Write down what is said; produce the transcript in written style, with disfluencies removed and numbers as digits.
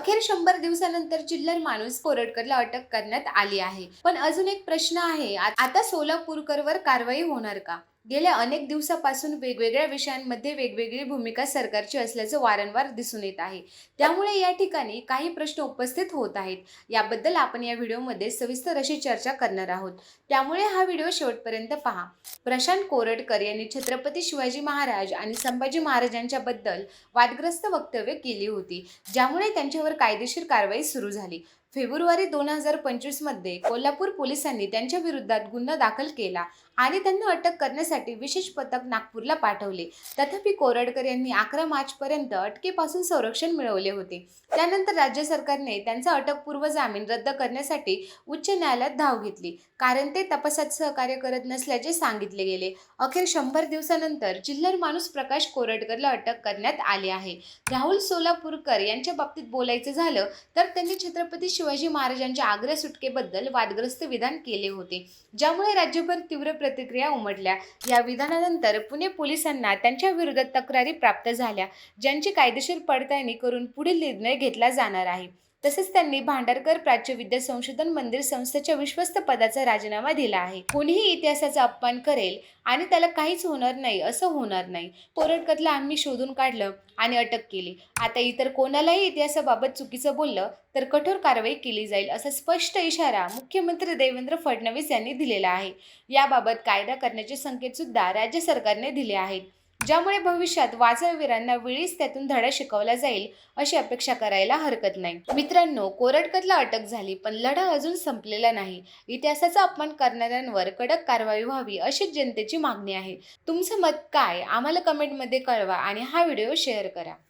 अखेर 100 दिवसानंतर चिल्लर माणूस कोरटकरला अटक करण्यात आली आहे. पण अजून एक प्रश्न आहे, आता सोलापूरकरवर कारवाई होणार का? गेल्या अनेक दिवसापासून वेगवेगळ्या विषयांमध्ये वेगवेगळी भूमिका सरकारची असल्याचं वारंवार दिसून येत आहे. त्यामुळे या ठिकाणी काही प्रश्न उपस्थित होत आहेत. याबद्दल आपण या व्हिडिओमध्ये सविस्तर अशी चर्चा करणार आहोत. त्यामुळे हा व्हिडिओ शेवटपर्यंत पहा. प्रशांत कोरटकर यांनी छत्रपती शिवाजी महाराज आणि संभाजी महाराजांच्या बद्दल वादग्रस्त वक्तव्य केली होती, ज्यामुळे त्यांच्यावर कायदेशीर कारवाई सुरू झाली. फेब्रुवारी 2025 मध्ये कोल्हापूर पोलिसांनी त्यांच्या विरोधात गुन्हा दाखल केला आणि त्यांना अटक करण्यासाठी विशेष पथक नागपूरला पाठवले. तथापि कोरटकर यांनी 11 मार्चपर्यंत अटकेपासून संरक्षण मिळवले होते. त्यानंतर राज्य सरकारने त्यांचा अटकपूर्व जामीन रद्द करण्यासाठी उच्च न्यायालयात धाव घेतली, कारण ते तपासात सहकार्य करत नसल्याचे सांगितले गेले. अखेर 100 दिवसानंतर चिल्लर माणूस प्रकाश कोरटकरला अटक करण्यात आली आहे. राहुल सोलापूरकर यांच्या बाबतीत बोलायचं झालं तर त्यांनी छत्रपती शिवाजी महाराजांच्या आग्रा सुटकेबद्दल वादग्रस्त विधान केले होते, ज्यामुळे राज्यभर तीव्र प्रतिक्रिया उमटल्या. या विधानानंतर पुणे पोलिसांना त्यांच्या विरोधात तक्रारी प्राप्त झाल्या, ज्यांची कायदेशीर पडताळणी करून पुढील निर्णय घेतला जाणार आहे. तसेच त्यांनी भांडारकर प्राच्यविद्या संशोधन मंदिर संस्थेच्या विश्वस्त पदाचा राजीनामा दिला आहे. कोणीही इतिहासाचा अपमान करेल आणि त्याला काहीच होणार नाही असं होणार नाही. कोरटकरला आम्ही शोधून काढलं आणि अटक केली. आता इतर कोणालाही इतिहासाबाबत चुकीचं बोललं तर कठोर कारवाई केली जाईल, असा स्पष्ट इशारा मुख्यमंत्री देवेंद्र फडणवीस यांनी दिलेला आहे. याबाबत कायदा करण्याचे संकेत सुद्धा राज्य सरकारने दिले आहेत, ज्यामुळे भविष्यात वाझावीरांना वेळीच त्यातून धडा शिकवला जाईल अशी अपेक्षा करायला हरकत नाही. मित्रांनो, कोरटकरला अटक झाली, पण लढा अजून संपलेला नाही. इतिहासाचा अपमान करणाऱ्यांवर कडक कारवाई व्हावी अशीच जनतेची मागणी आहे. तुमचं मत काय? आम्हाला कमेंटमध्ये कळवा आणि हा व्हिडिओ शेअर करा.